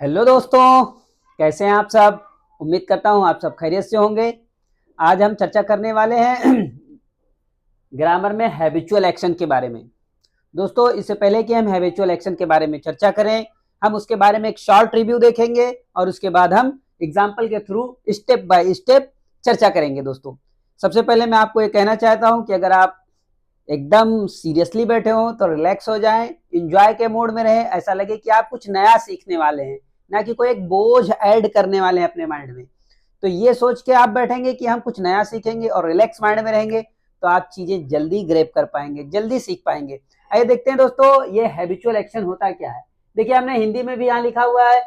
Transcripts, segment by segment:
Hello दोस्तों, कैसे हैं आप सब। उम्मीद करता हूं आप सब खैरियत से होंगे। आज हम चर्चा करने वाले हैं ग्रामर में हैबिचुअल एक्शन के बारे में। दोस्तों, इससे पहले कि हम हैबिचुअल एक्शन के बारे में चर्चा करें, हम उसके बारे में एक शॉर्ट रिव्यू देखेंगे और उसके बाद हम एग्जाम्पल के थ्रू स्टेप बाय स्टेप चर्चा करेंगे। दोस्तों, सबसे पहले मैं आपको ये कहना चाहता हूं कि अगर आप एकदम सीरियसली बैठे हो तो रिलैक्स हो जाएं, इंजॉय के मूड में रहें, ऐसा लगे कि आप कुछ नया सीखने वाले हैं, ना कि कोई एक बोझ ऐड करने वाले हैं अपने माइंड में। तो ये सोच के आप बैठेंगे कि हम कुछ नया सीखेंगे और रिलैक्स माइंड में रहेंगे तो आप चीजें जल्दी ग्रेप कर पाएंगे, जल्दी सीख पाएंगे। आइए देखते हैं दोस्तों, ये हैबिचुअल एक्शन होता क्या है। देखिए, हमने हिंदी में भी यहाँ लिखा हुआ है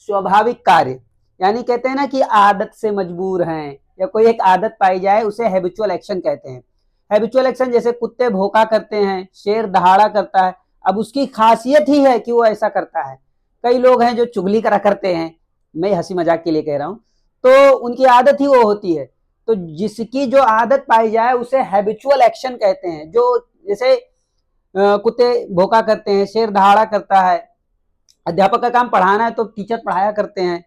स्वाभाविक कार्य, यानी कहते हैं ना कि आदत से मजबूर हैं या कोई एक आदत पाई जाए उसे हैबिचुअल एक्शन कहते हैं। हैबिचुअल एक्शन जैसे कुत्ते भौंका करते हैं, शेर दहाड़ा करता है। अब उसकी खासियत ही है कि वो ऐसा करता है। कई लोग हैं जो चुगली करा करते हैं, मैं हंसी मजाक के लिए कह रहा हूं, तो उनकी आदत ही वो होती है। तो जिसकी जो आदत पाई जाए उसे हैबिचुअल एक्शन कहते हैं। जो जैसे कुत्ते भौंका करते हैं, शेर दहाड़ा करता है, अध्यापक का काम पढ़ाना है तो टीचर पढ़ाया करते हैं,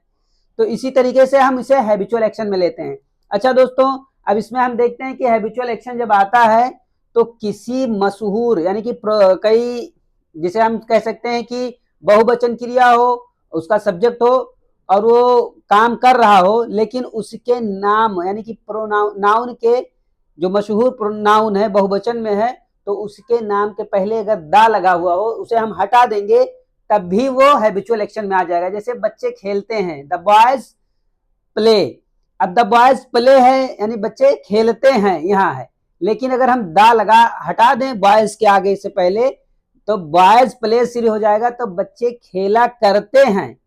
तो इसी तरीके से हम इसे हैबिचुअल एक्शन में लेते हैं। अच्छा दोस्तों, अब इसमें हम देखते हैं कि हैबिचुअल एक्शन जब आता है तो किसी मशहूर यानी कि कई, जिसे हम कह सकते हैं कि बहुवचन क्रिया हो, उसका सब्जेक्ट हो और वो काम कर रहा हो, लेकिन उसके नाम यानी कि प्रोनाउन के जो मशहूर प्रोनाउन है बहुवचन में है, तो उसके नाम के पहले अगर दा लगा हुआ हो उसे हम हटा देंगे तब भी वो हैबिचुअल एक्शन में आ जाएगा। जैसे बच्चे खेलते हैं, द बॉयज प्ले। अब द बॉयज प्ले है यानी बच्चे खेलते हैं, यहाँ है, लेकिन अगर हम दा लगा हटा दें बॉयज के आगे से पहले तो बॉयज प्ले शुरू हो जाएगा। तो बच्चे खेला करते हैं,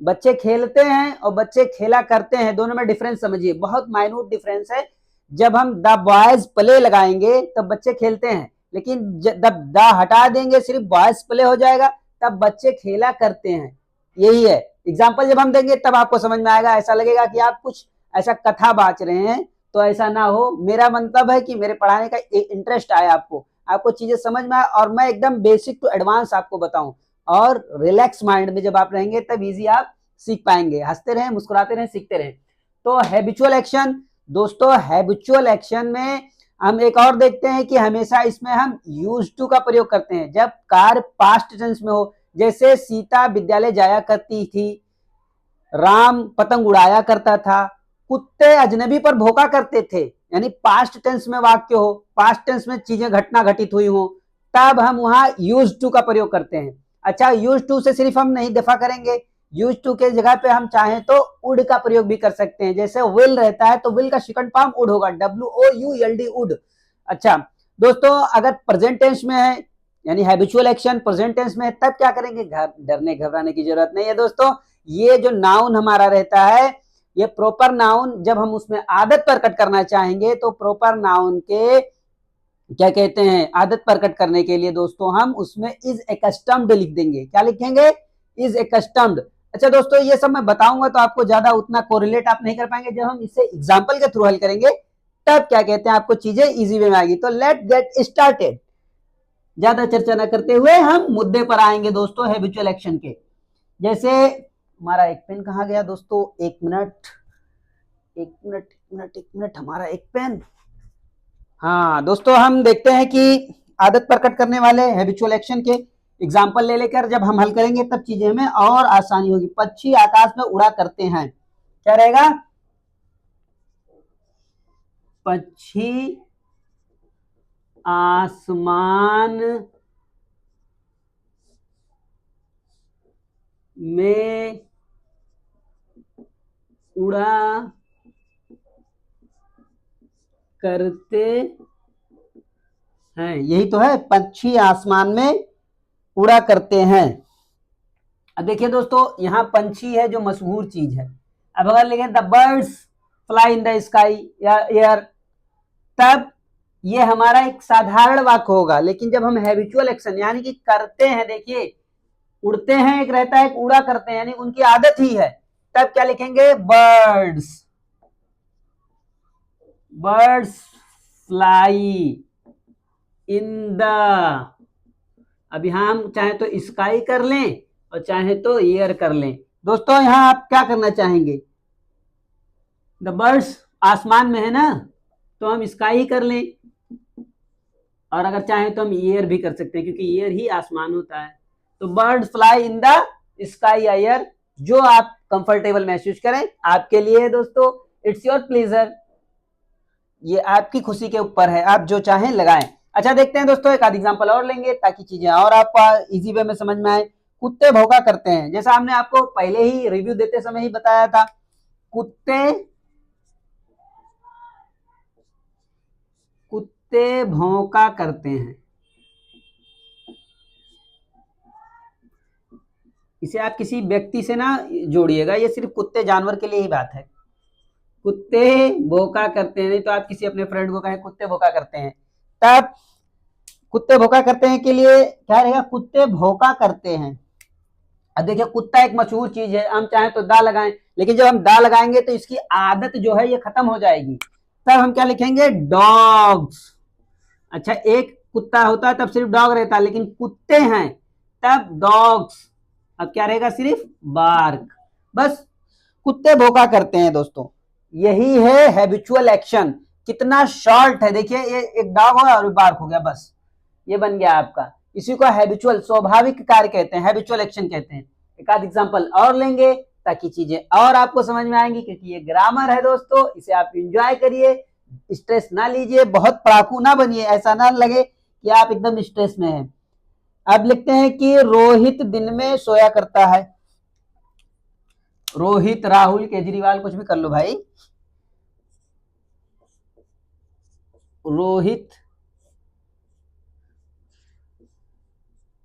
बच्चे खेलते हैं और बच्चे खेला करते हैं, दोनों में डिफरेंस समझिए, बहुत माइन्यूट डिफरेंस है। जब हम द बॉयज प्ले लगाएंगे तब बच्चे खेलते हैं, लेकिन जब द हटा देंगे सिर्फ बॉयज प्ले हो जाएगा, तब बच्चे खेला करते हैं। यही है। एग्जाम्पल जब हम देंगे तब आपको समझ में आएगा, ऐसा लगेगा कि आप कुछ ऐसा कथा बांच रहे हैं, तो ऐसा ना हो। मेरा मतलब है कि मेरे पढ़ाने का इंटरेस्ट आए, आपको आपको चीजें समझ में आए और मैं एकदम बेसिक टू एडवांस आपको बताऊं। और रिलैक्स माइंड में जब आप रहेंगे तब इजी आप सीख पाएंगे। हंसते रहें, मुस्कुराते रहें, सीखते रहें। तो हैबिचुअल एक्शन, दोस्तों हैबिचुअल एक्शन में हम एक और देखते हैं कि हमेशा इसमें हम यूज टू का प्रयोग करते हैं जब कार्य पास्ट टेंस में हो। जैसे सीता विद्यालय जाया करती थी, राम पतंग उड़ाया करता था, कुत्ते अजनबी पर भौंका करते थे, यानी पास्ट टेंस में वाक्य हो, पास्ट टेंस में चीजें घटना घटित हुई हो, तब हम वहां यूज टू का प्रयोग करते हैं। अच्छा, यूज टू से सिर्फ हम नहीं दफा करेंगे, यूज टू के जगह पे हम चाहें तो उड का प्रयोग भी कर सकते हैं। जैसे विल रहता है तो विल का सेकंड फॉर्म उड होगा, WOULD, उड। अच्छा दोस्तों, अगर प्रेजेंट टेंस में है यानी हैबिचुअल एक्शन प्रेजेंट टेंस में है, तब क्या करेंगे, डरने घबराने की जरूरत नहीं है दोस्तों। ये जो नाउन हमारा रहता है, ये प्रॉपर नाउन, जब हम उसमें आदत प्रकट करना चाहेंगे तो प्रॉपर नाउन के क्या कहते हैं, आदत प्रकट करने के लिए दोस्तों हम उसमें इज एकस्टम्ड लिख देंगे। क्या लिखेंगे, इज एकस्टम्ड। अच्छा दोस्तों, ये सब मैं बताऊंगा तो आपको ज्यादा उतना कोरिलेट आप नहीं कर पाएंगे। जब हम इसे एग्जाम्पल के थ्रू हल करेंगे तब क्या कहते हैं, आपको चीजें इजी वे में आएगी। तो लेट गेट स्टार्टेड। ज्यादा चर्चा न करते हुए हम मुद्दे पर आएंगे दोस्तों हैबिचुअल एक्शन के। जैसे हमारा एक पेन कहाँ गया दोस्तों, एक मिनट, एक मिनट, एक मिनट, एक मिनट, हमारा एक पेन। हाँ दोस्तों, हम देखते हैं कि आदत प्रकट करने वाले हैबिचुअल एक्शन के एग्जाम्पल ले लेकर जब हम हल करेंगे तब चीजें हमें और आसानी होगी। पक्षी आकाश में उड़ा करते हैं, क्या रहेगा, पक्षी आसमान में उड़ा करते हैं। यही तो है, पक्षी आसमान में उड़ा करते हैं। अब देखिए दोस्तों, यहाँ पंछी है जो मशहूर चीज है। अब अगर लिखें the birds fly in the sky या एयर, तब ये हमारा एक साधारण वाक्य होगा। लेकिन जब हम हैबिचुअल एक्शन यानी कि करते हैं, देखिए उड़ते हैं एक रहता है, एक उड़ा करते हैं, यानी उनकी आदत ही है, तब क्या लिखेंगे, birds, birds fly in the. अब यहां हम चाहे तो स्काई कर लें और चाहे तो एयर कर लें, दोस्तों यहाँ आप क्या करना चाहेंगे? द बर्ड्स आसमान में है ना, तो हम स्काई ही कर लें, और अगर चाहें तो हम ईयर भी कर सकते हैं, क्योंकि ईयर ही आसमान होता है। तो bird fly in the sky year, जो आप कंफर्टेबल महसूस करें, आपके लिए है दोस्तों, इट्स योर प्लेजर, ये आपकी खुशी के ऊपर है, आप जो चाहें लगाएं। अच्छा देखते हैं दोस्तों, एक आध एग्जांपल और लेंगे ताकि चीजें और आपको इजी वे में समझ में आए। कुत्ते भौंका करते हैं, जैसा हमने आपको पहले ही रिव्यू देते समय ही बताया था, कुत्ते कुत्ते भौंका करते हैं। इसे आप किसी व्यक्ति से ना जोड़िएगा, ये सिर्फ कुत्ते जानवर के लिए ही बात है। कुत्ते भौंका करते हैं, नहीं तो आप किसी अपने फ्रेंड को कहें कुत्ते भौंका करते हैं, तब कुत्ते भौंका करते हैं के लिए क्या रहेगा? कुत्ते भौंका करते हैं। अब देखिए, कुत्ता एक मशहूर चीज है, हम चाहें तो दा लगाएं, लेकिन जब हम दा लगाएंगे तो इसकी आदत जो है ये खत्म हो जाएगी, तब हम क्या लिखेंगे? डॉग्स। अच्छा, एक कुत्ता होता तब सिर्फ डॉग रहता, लेकिन कुत्ते हैं तब डॉग्स, अब क्या रहेगा? सिर्फ बार्क। बस कुत्ते भौंका करते हैं दोस्तों, यही है हैबिचुअल एक्शन। कितना शॉर्ट है, देखिए, ये एक डॉग हो और बार्क हो गया, बस ये बन गया आपका। इसी को हैबिचुअल, स्वाभाविक कार्य कहते हैं, हैबिचुअल एक्शन कहते हैं। एक आध एग्जांपल और लेंगे ताकि चीजें और आपको समझ में आएंगी, क्योंकि ये ग्रामर है दोस्तों, इसे आप एंजॉय करिए, स्ट्रेस ना लीजिए, बहुत पढ़ाकू ना बनिए, ऐसा ना लगे कि आप एकदम स्ट्रेस में हैं। अब लिखते हैं कि रोहित दिन में सोया करता है। रोहित, राहुल, केजरीवाल, कुछ भी कर लो भाई। रोहित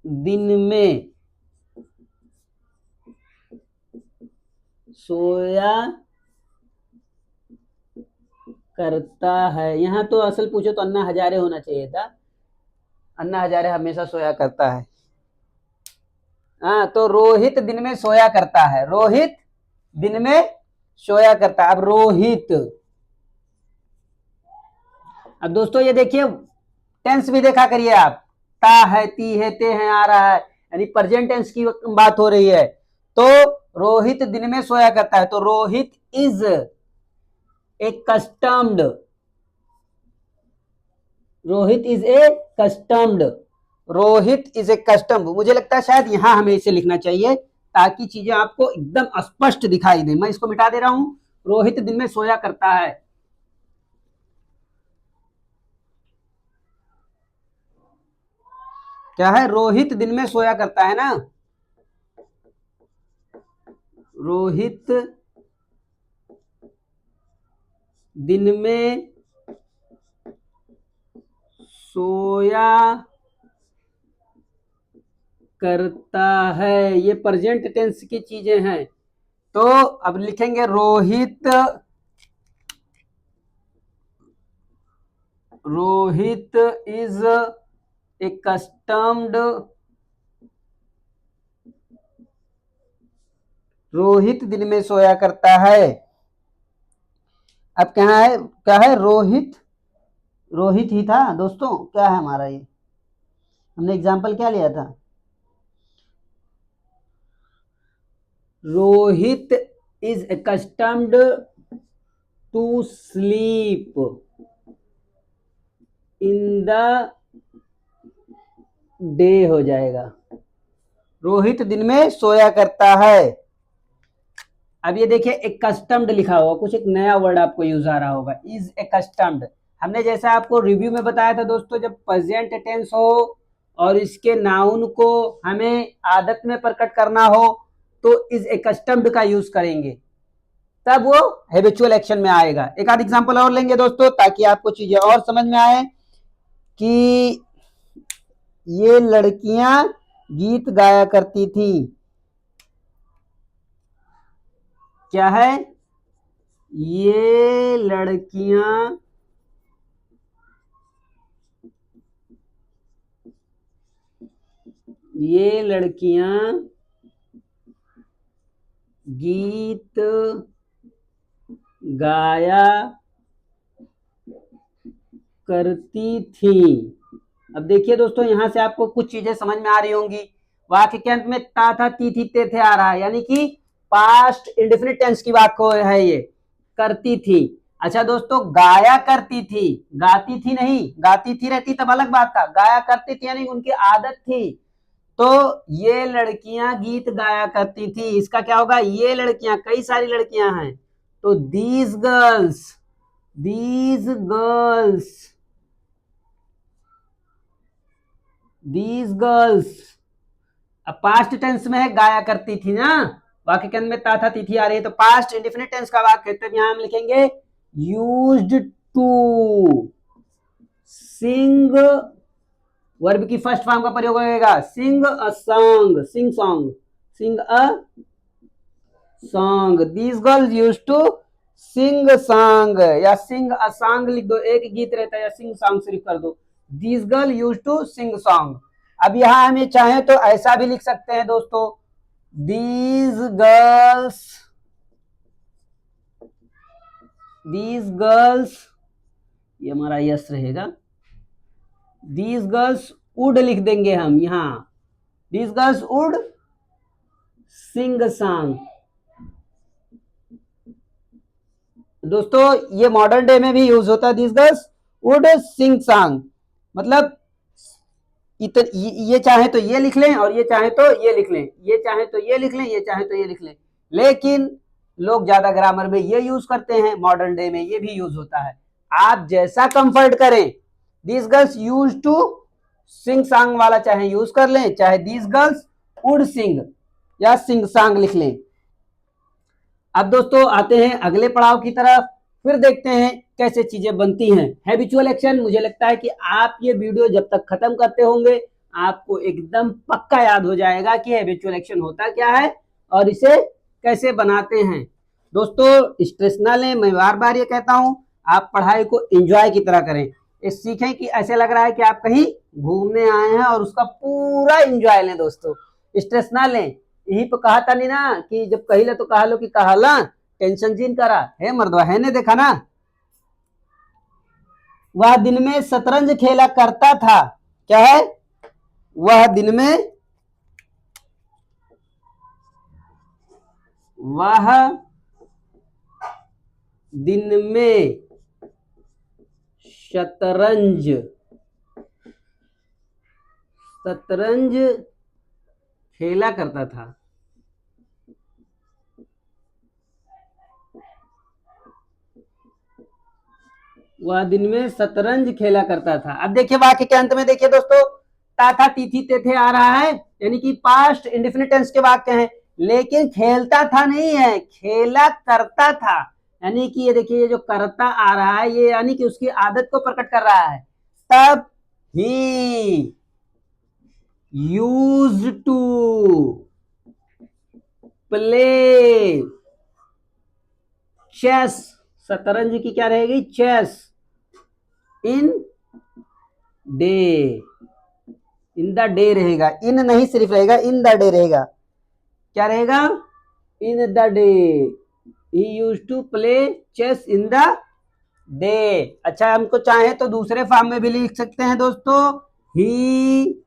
दिन में सोया करता है। यहां तो असल पूछो तो अन्ना हजारे होना चाहिए था, अन्ना हजारे हमेशा सोया करता है। हाँ, तो रोहित दिन में सोया करता है, रोहित दिन में सोया करता है। अब रोहित, अब दोस्तों ये देखिए, टेंस भी देखा करिए आप, ता है, ती है, ते है, आ रहा है, यानी प्रेजेंट टेंस की बात हो रही है। तो रोहित दिन में सोया करता है, तो Rohit is accustomed, Rohit is accustomed, Rohit is accustomed. मुझे लगता है शायद यहां हमें इसे लिखना चाहिए ताकि चीजें आपको एकदम स्पष्ट दिखाई दे। मैं इसको मिटा दे रहा हूं, रोहित दिन में सोया करता है। क्या है? रोहित दिन में सोया करता है ना, रोहित दिन में सोया करता है, ये प्रेजेंट टेंस की चीजें हैं। तो अब लिखेंगे Rohit, Rohit is accustomed, Rohit दिन में सोया करता है। अब क्या है? क्या है? रोहित, रोहित ही था दोस्तों, क्या है हमारा ये, हमने एग्जाम्पल क्या लिया था? Rohit is accustomed to sleep in the day हो जाएगा, रोहित दिन में सोया करता है। अब ये देखिए, accustomed लिखा होगा, कुछ एक नया वर्ड आपको यूज आ रहा होगा, इज accustomed। हमने जैसा आपको रिव्यू में बताया था दोस्तों, जब प्रेजेंट टेंस हो और इसके नाउन को हमें आदत में प्रकट करना हो तो इज accustomed का यूज करेंगे, तब वो हैबिचुअल एक्शन में आएगा। एक आध एग्जांपल और लेंगे दोस्तों ताकि आपको चीजें और समझ में आए कि ये लड़कियां गीत गाया करती थी। क्या है? ये लड़कियां ये लड़कियां गीत गाया करती थी। अब देखिए दोस्तों, यहां से आपको कुछ चीजें समझ में आ रही होंगी। वाक्य के अंत में ता था, ती थी, ते थे आ रहा है, यानी कि पास्ट इंडेफिनिट टेंस की बात को है ये, करती थी। अच्छा दोस्तों, गाया करती थी, गाती थी नहीं, गाती थी रहती तब अलग बात था, गाया करती थी यानी उनकी आदत थी। तो ये लड़कियां गीत गाया करती थी, इसका क्या होगा, ये लड़कियां, कई सारी लड़कियां हैं, तो these girls, these girls, these girls. अब पास्ट टेंस में है, गाया करती थी ना, वाक्य के अंत में ता था तिथि आ रही है, तो पास्ट इंडेफिनिट टेंस का वाक्य, तो यहां हम लिखेंगे यूज्ड टू सिंग, वर्ब की फर्स्ट फॉर्म का प्रयोग होगा, sing a song, sing song, sing a song. These girls used to sing song, या सिंग अ सॉन्ग लिख दो, एक गीत रहता है, या सिंग सॉन्ग सिर्फ कर दो, these girl used to sing song. अब यहां हम ये चाहें तो ऐसा भी लिख सकते हैं दोस्तों, दीज गर्ल्स, दीज गर्ल्स, ये हमारा यस रहेगा, दीज गर्ल्स वुड लिख देंगे हम यहां, these girls would sing song. दोस्तों ये मॉडर्न डे में भी यूज होता है, this girls would sing song, मतलब ये चाहे तो ये लिख लें और ये चाहे तो ये लिख लें, ये चाहे तो ये लिख लें, ये चाहे तो ये लिख लें, लेकिन लोग ज्यादा ग्रामर में ये यूज करते हैं, मॉडर्न डे में ये भी यूज होता है, आप जैसा कंफर्ट करें। This girls use to sing song वाला चाहे यूज कर लें, चाहे दिस गर्ल्स वुड सिंग या सिंग सॉन्ग लिख लें। अब दोस्तों आते हैं अगले पड़ाव की तरफ, फिर देखते हैं कैसे चीजें बनती हैं। हैबिचुअल एक्शन, मुझे लगता है कि आप ये वीडियो जब तक खत्म करते होंगे आपको एकदम पक्का याद हो जाएगा कि हैबिचुअल एक्शन होता क्या है और इसे कैसे बनाते हैं। दोस्तों स्ट्रेस ना लें, मैं बार बार ये कहता हूं, आप पढ़ाई को एंजॉय की तरह करें, ये सीखें कि ऐसे लग रहा है कि आप कहीं घूमने आए हैं और उसका पूरा एंजॉय लें। दोस्तों स्ट्रेस ना लें, यही तो कहा था नहीं ना कि जब कहिले तो कहा लो कि कहला टेंशन जिन करा है मर्दवा, है ने देखा ना, वह दिन में शतरंज खेला करता था, क्या है, वह दिन में, वह दिन में शतरंज, शतरंज खेला करता था। वह दिन में शतरंज खेला करता था। अब देखिए वाक्य के अंत में देखिए दोस्तों, ता था तिथि तेथे आ रहा है, यानी कि पास्ट इंडेफिनिट टेंस के वाक्य हैं, लेकिन खेलता था नहीं है, खेला करता था, यानी कि ये देखिए ये जो करता आ रहा है ये यानी कि उसकी आदत को प्रकट कर रहा है। तब ही यूज टू प्ले चेस, शतरंज की क्या रहेगी, chess, in day, in the day रहेगा, इन नहीं सिर्फ रहेगा, इन द डे रहेगा, क्या रहेगा, in the day, he use to play chess in the day. अच्छा हमको चाहे तो दूसरे फॉर्म में भी लिख सकते हैं दोस्तों, he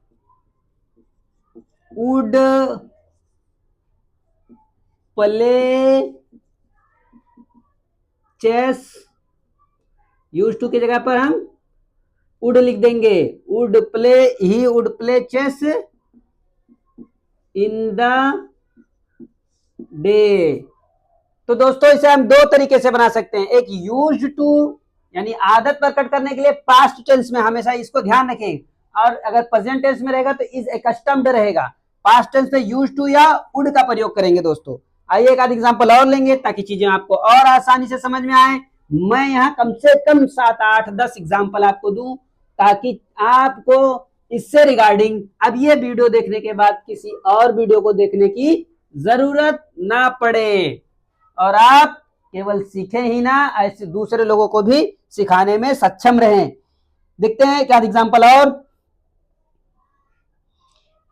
would play chess, use to की जगह पर हम वुड लिख देंगे, would play, he would play chess in the day. तो दोस्तों इसे हम दो तरीके से बना सकते हैं, एक यूज टू यानी आदत प्रकट करने के लिए पास्ट टेंस में, हमेशा इसको ध्यान रखें, और अगर प्रेजेंट टेंस में रहेगा तो इज एकस्टम्ड रहेगा, पास्ट टेंस में यूज टू या वुड का प्रयोग करेंगे। दोस्तों आइए एक आध एग्जांपल और लेंगे ताकि चीजें आपको और आसानी से समझ में आए। मैं यहाँ कम से कम 7, 8, 10 एग्जाम्पल आपको दूं ताकि आपको इससे रिगार्डिंग अब ये वीडियो देखने के बाद किसी और वीडियो को देखने की जरूरत ना पड़े और आप केवल सीखें ही ना, ऐसे दूसरे लोगों को भी सिखाने में सक्षम रहें। देखते हैं क्या एग्जाम्पल और।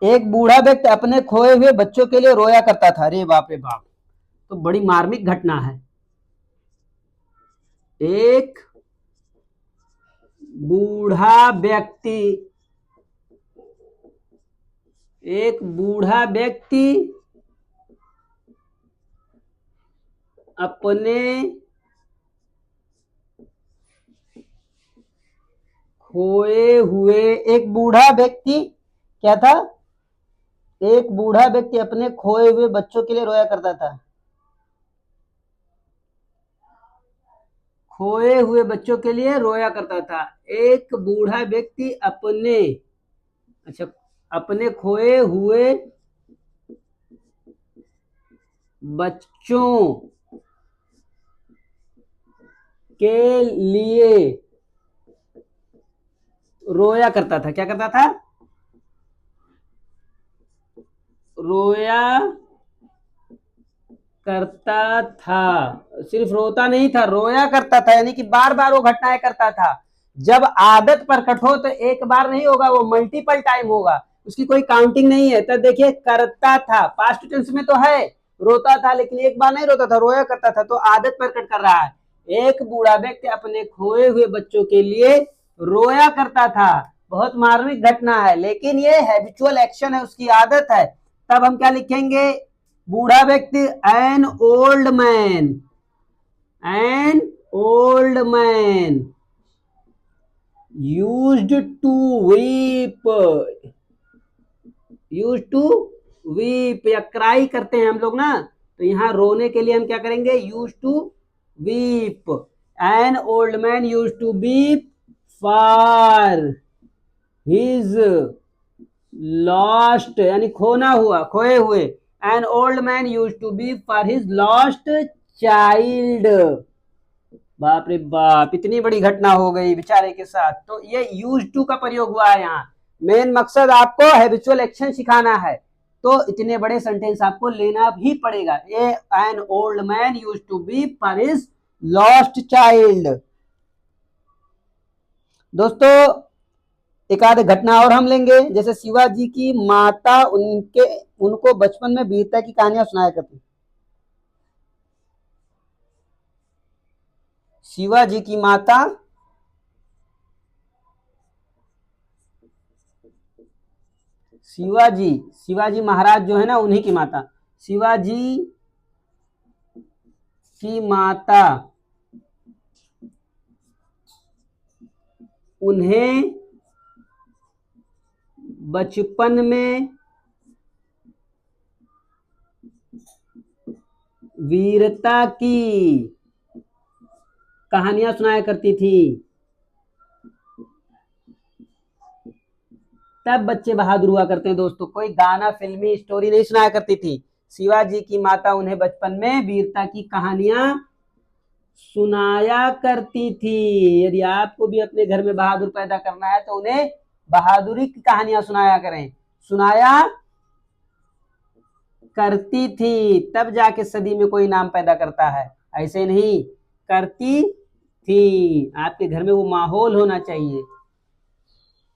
एक बूढ़ा व्यक्ति अपने खोए हुए बच्चों के लिए रोया करता था। अरे बाप रे बाप, तो बड़ी मार्मिक घटना है। एक बूढ़ा व्यक्ति, एक बूढ़ा व्यक्ति अपने खोए हुए, एक बूढ़ा व्यक्ति, क्या था, एक बूढ़ा व्यक्ति अपने खोए हुए बच्चों के लिए रोया करता था। खोए हुए बच्चों के लिए रोया करता था। एक बूढ़ा व्यक्ति अपने, अच्छा, अपने खोए हुए बच्चों के लिए रोया करता था। क्या करता था? रोया करता था। सिर्फ रोता नहीं था, रोया करता था, यानी कि बार बार वो घटनाएं करता था। जब आदत प्रकट हो तो एक बार नहीं होगा, वो मल्टीपल टाइम होगा, उसकी कोई काउंटिंग नहीं है। तो देखिए, करता था, पास्ट टेंस में तो है, रोता था, लेकिन एक बार नहीं रोता था, रोया करता था, तो आदत प्रकट कर रहा है। एक बूढ़ा व्यक्ति अपने खोए हुए बच्चों के लिए रोया करता था। बहुत मार्मिक घटना है, लेकिन ये हैबिचुअल एक्शन है, उसकी आदत है। तब हम क्या लिखेंगे? बूढ़ा व्यक्ति, an old man, an old man used to weep, use to weep, या क्राई करते हैं हम लोग ना, तो यहां रोने के लिए हम क्या करेंगे? Use to weep. An old man use to weep for his lost, यानी खोना हुआ, खोए हुए। An old man use to weep for his lost child. बाप रे बाप, इतनी बड़ी घटना हो गई बेचारे के साथ। तो ये यूज टू का प्रयोग हुआ है यहाँ। मेन मकसद आपको हैबिचुअल एक्शन सिखाना है, तो इतने बड़े सेंटेंस आपको लेना भी पड़ेगा। ये an old man use to be for his lost child. दोस्तों, एक आध घटना और हम लेंगे। जैसे शिवाजी की माता उनको बचपन में वीरता की कहानियां सुनाया करती। शिवाजी की माता शिवाजी महाराज जो है ना, उन्हीं की माता, शिवाजी की माता उन्हें बचपन में वीरता की कहानियां सुनाया करती थी। तब बच्चे बहादुर हुआ करते हैं दोस्तों, कोई गाना, फिल्मी स्टोरी नहीं सुनाया करती थी। शिवाजी की माता उन्हें बचपन में वीरता की कहानियां सुनाया करती थी। यदि आपको भी अपने घर में बहादुर पैदा करना है तो उन्हें बहादुरी की कहानियां सुनाया करें। सुनाया करती थी, तब जाके सदी में कोई नाम पैदा करता है, ऐसे नहीं, करती थी। आपके घर में वो माहौल होना चाहिए।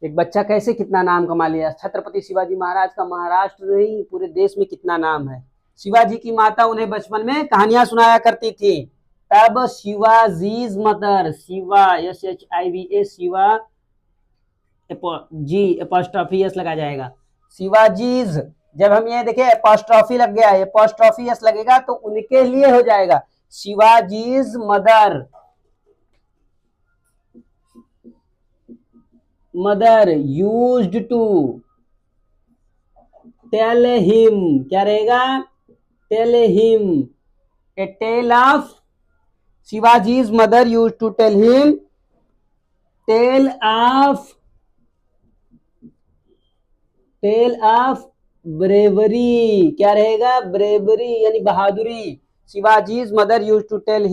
एक बच्चा कैसे कितना नाम कमा लिया। छत्रपति शिवाजी महाराज का महाराष्ट्र नहीं, पूरे देश में कितना नाम है। शिवाजी की माता उन्हें बचपन में कहानियां सुनाया करती थी। तब शिवाजीज मदर, शिवा, SHIVA, शिवा, जी एपोस्ट्रोफी एस लगा जाएगा। शिवाजीज, जब हम ये देखें एपोस्ट्रोफी लग गया, एपोस्ट्रोफी एस लगेगा तो उनके लिए हो जाएगा। Shivaji's mother used to tell him, क्या रहेगा? Tell him a tale of, Shivaji's mother used to tell him tale of bravery, क्या रहेगा? ब्रेवरी यानी बहादुरी। Shivaji's mother used to tell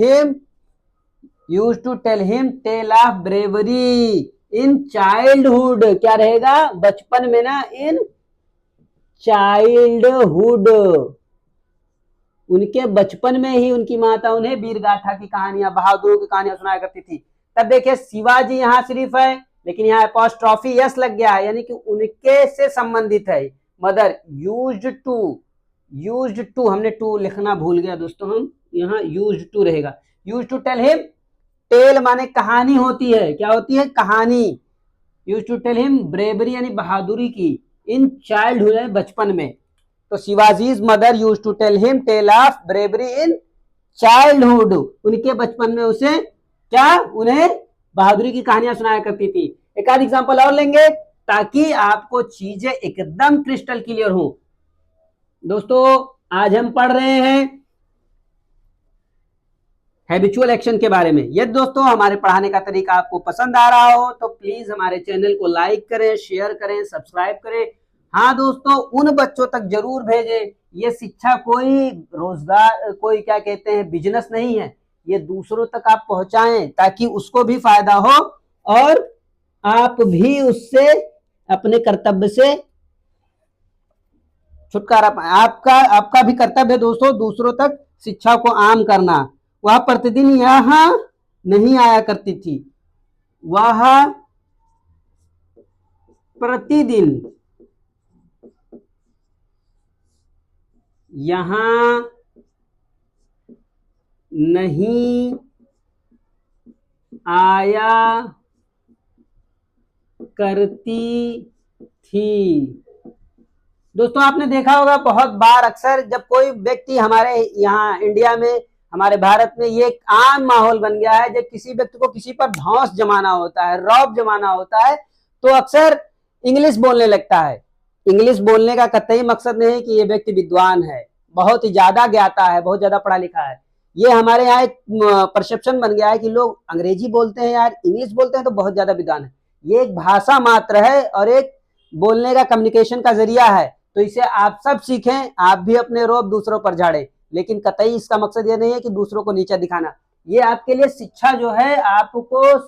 him tale of bravery in childhood, क्या रहेगा? बचपन में ना, इन चाइल्डहुड, उनके बचपन में ही उनकी माता उन्हें वीर गाथा की कहानियां, बहादुरों की कहानियां सुनाया करती थी। तब देखिए, शिवाजी यहाँ सिर्फ है, लेकिन यहाँ एपोस्ट्रोफी यस लग गया है, यानी कि उनके से संबंधित है। मदर यूज्ड टू, हमने टू लिखना भूल गया दोस्तों, हम यहाँ यूज्ड टू रहेगा। Used to tell him, tale माने कहानी होती है, क्या होती है? कहानी। Used to tell him bravery यानी बहादुरी की, इन चाइल्डहुड, बचपन में। तो Shivaji's mother used to tell him tale of bravery in childhood, उनके बचपन में उसे क्या, उन्हें बहादुरी की कहानियां सुनाया करती थी। एक आध एग्जांपल और लेंगे ताकि आपको चीजें एकदम क्रिस्टल क्लियर हो। दोस्तों आज हम पढ़ रहे हैं हैबिचुअल एक्शन के बारे में। यदि दोस्तों हमारे पढ़ाने का तरीका आपको पसंद आ रहा हो तो प्लीज हमारे चैनल को लाइक करें, शेयर करें, सब्सक्राइब करें। हाँ दोस्तों, उन बच्चों तक जरूर भेजें। ये शिक्षा कोई रोजगार, कोई क्या कहते हैं बिजनेस नहीं है, ये दूसरों तक आप पहुंचाएं ताकि उसको भी फायदा हो और आप भी उससे अपने कर्तव्य से छुटकारा पाए। आपका आपका भी कर्तव्य है दोस्तों दूसरों तक शिक्षा को आम करना। वह प्रतिदिन यहां नहीं आया करती थी, वह प्रतिदिन यहां नहीं आया करती थी। दोस्तों आपने देखा होगा बहुत बार अक्सर जब कोई व्यक्ति हमारे यहाँ इंडिया में, हमारे भारत में ये एक आम माहौल बन गया है, जब किसी व्यक्ति को किसी पर धौंस जमाना होता है, रौब जमाना होता है, तो अक्सर इंग्लिश बोलने लगता है। इंग्लिश बोलने का कतई मकसद नहीं है कि ये व्यक्ति विद्वान है, बहुत ही ज्यादा ज्ञाता है, बहुत ज्यादा पढ़ा लिखा है। ये हमारे यहाँ एक परसेप्शन बन गया है कि लोग अंग्रेजी बोलते हैं यार, इंग्लिश बोलते हैं तो बहुत ज्यादा विद्वान है। ये एक भाषा मात्र है और एक बोलने का कम्युनिकेशन का जरिया है, तो इसे आप सब सीखें, आप भी अपने रोब दूसरों पर झाड़ें, लेकिन कतई इसका मकसद ये नहीं है कि दूसरों को नीचा दिखाना। ये आपके लिए शिक्षा जो है आपको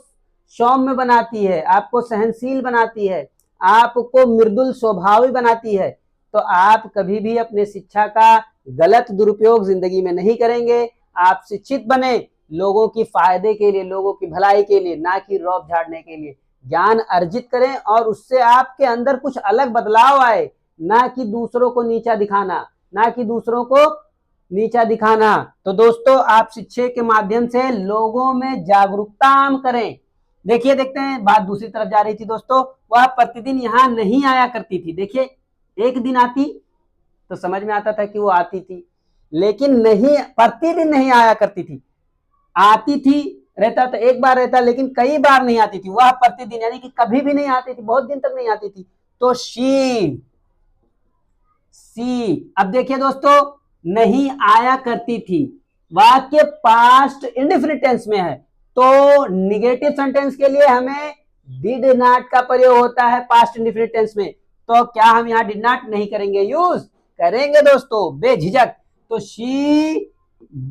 सौम्य बनाती है, आपको सहनशील बनाती है, आपको मृदुल स्वभावी बनाती है। तो आप कभी भी अपने शिक्षा का गलत दुरुपयोग जिंदगी में नहीं करेंगे। आप शिक्षित बने लोगों की फायदे के लिए, लोगों की भलाई के लिए, ना कि रौब झाड़ने के लिए। ज्ञान अर्जित करें और उससे आपके अंदर कुछ अलग बदलाव आए, ना कि दूसरों को नीचा दिखाना, ना कि दूसरों को नीचा दिखाना। तो दोस्तों आप शिक्षा के माध्यम से लोगों में जागरूकता आम करें। देखिए, देखते हैं बात दूसरी तरफ जा रही थी दोस्तों। वह प्रतिदिन यहां नहीं आया करती थी। देखिए, एक दिन आती तो समझ में आता था कि वो आती थी, लेकिन नहीं, प्रतिदिन नहीं आया करती थी। आती थी, रहता तो एक बार रहता, लेकिन कई बार नहीं आती थी। वह प्रतिदिन यानी कि कभी भी नहीं आती थी, बहुत दिन तक नहीं आती थी। तो सी, अब देखिए दोस्तों, नहीं आया करती थी, वाक्य पास्ट इंडेफिनिट टेंस में है, तो निगेटिव सेंटेंस के लिए हमें डिड नॉट का प्रयोग होता है पास्ट इंडेफिनिट टेंस में। तो क्या हम यहां डिड नॉट नहीं करेंगे, यूज करेंगे दोस्तों बेझिझक। तो शी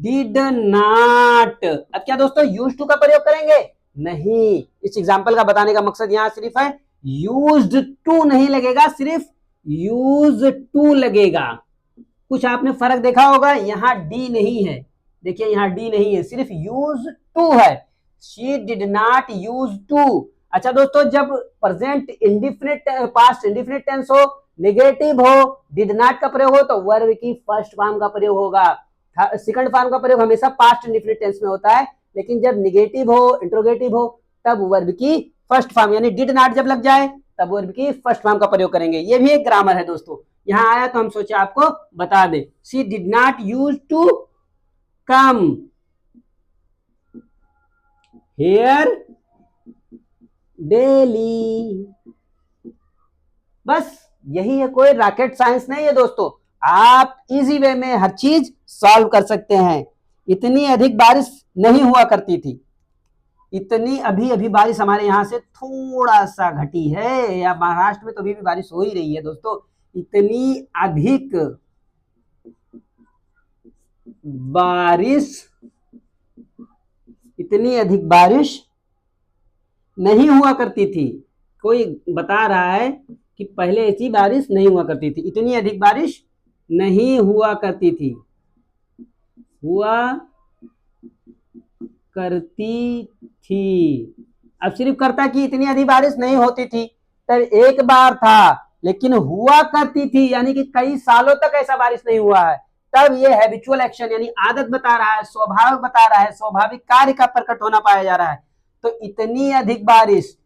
डिड नॉट, अब क्या दोस्तों यूज टू का प्रयोग करेंगे? नहीं। इस एग्जाम्पल का बताने का मकसद यहां सिर्फ है यूज्ड टू नहीं लगेगा, सिर्फ यूज टू लगेगा। कुछ आपने फर्क देखा होगा, यहां डी नहीं है। देखिए यहां डी नहीं है, सिर्फ यूज टू है। She did not use to. अच्छा दोस्तों, जब present indefinite, past indefinite tense हो, नेगेटिव हो, डिड नॉट का प्रयोग हो, तो वर्ब की फर्स्ट फॉर्म का प्रयोग होगा। सेकंड फॉर्म का प्रयोग हमेशा पास्ट इंडिफिनिट टेंस में होता है, लेकिन जब निगेटिव हो, इंट्रोगेटिव हो, तब वर्ब की फर्स्ट फॉर्म यानी डिड नॉट जब लग जाए तब वर्ब की फर्स्ट फॉर्म का प्रयोग करेंगे। ये भी एक ग्रामर है दोस्तों। यहां आया तो हम सोचे आपको बता दें। She did not use to come here daily. बस यही है, कोई रॉकेट साइंस नहीं है दोस्तों। आप इजी वे में हर चीज सॉल्व कर सकते हैं। इतनी अधिक बारिश नहीं हुआ करती थी, इतनी अभी अभी बारिश हमारे यहां से थोड़ा सा घटी है, या महाराष्ट्र में तो अभी भी बारिश हो ही रही है दोस्तों। इतनी अधिक बारिश, इतनी अधिक बारिश नहीं हुआ करती थी। कोई बता रहा है कि पहले ऐसी बारिश नहीं हुआ करती थी, इतनी अधिक बारिश नहीं हुआ करती थी, हुआ करती थी। अब सिर्फ करता कि इतनी अधिक बारिश नहीं होती थी, तब एक बार था, लेकिन हुआ करती थी यानी कि कई सालों तक ऐसा बारिश नहीं हुआ है। तब ये हैबिचुअल एक्शन यानी आदत बता रहा है, स्वभाव बता रहा है, स्वाभाविक कार्य का प्रकट होना पाया जा रहा है। तो इतनी अधिक बारिश,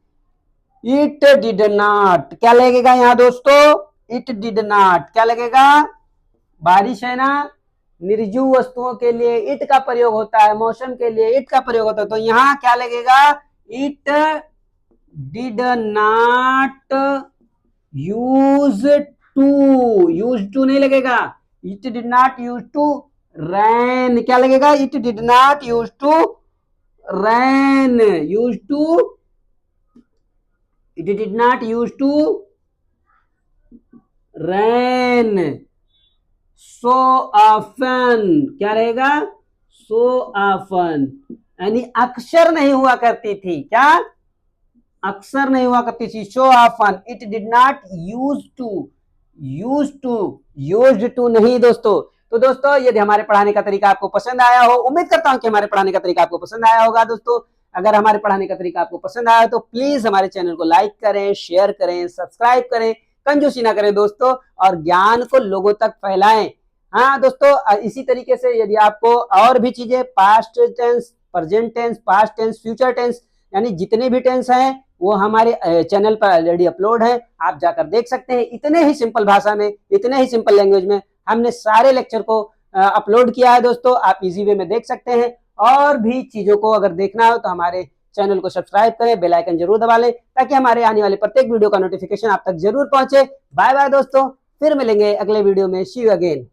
इट डिड नॉट, क्या लगेगा यहां दोस्तों? इट डिड नॉट क्या लगेगा? बारिश है ना, निर्जीव वस्तुओं के लिए इट का प्रयोग होता है, मोशन के लिए इट का प्रयोग होता है। तो यहां क्या लगेगा, it did not use to नहीं लगेगा, it did not use to ran, क्या लगेगा, it did not use to ran, use to, it did not use to ran so often, क्या रहेगा, सो ऑफन, यानी अक्सर नहीं हुआ करती थी, क्या, अक्सर नहीं हुआ करती थी, so often, it did not used to नहीं दोस्तों। तो दोस्तों यदि हमारे पढ़ाने का तरीका आपको पसंद आया हो, उम्मीद करता हूं कि हमारे पढ़ाने का तरीका आपको पसंद आया होगा दोस्तों। अगर हमारे पढ़ाने का तरीका आपको पसंद आया तो प्लीज हमारे चैनल को लाइक करें, शेयर करें, सब्सक्राइब करें, कंजूसी ना करें दोस्तों, और ज्ञान को लोगों तक फैलाएं। हाँ दोस्तों, इसी तरीके से यदि आपको और भी चीजें, past tense, present tense, past tense, future tense, यानी जितने भी टेंस हैं वो हमारे चैनल पर ऑलरेडी अपलोड है, आप जाकर देख सकते हैं। इतने ही सिंपल भाषा में, इतने ही सिंपल लैंग्वेज में हमने सारे लेक्चर को अपलोड किया है दोस्तों, आप इजी वे में देख सकते हैं। और भी चीजों को अगर देखना हो तो हमारे चैनल को सब्सक्राइब करें, बेल आइकन जरूर दबा लें, ताकि हमारे आने वाले प्रत्येक वीडियो का नोटिफिकेशन आप तक जरूर पहुंचे। बाय बाय दोस्तों, फिर मिलेंगे अगले वीडियो में, सी यू अगेन।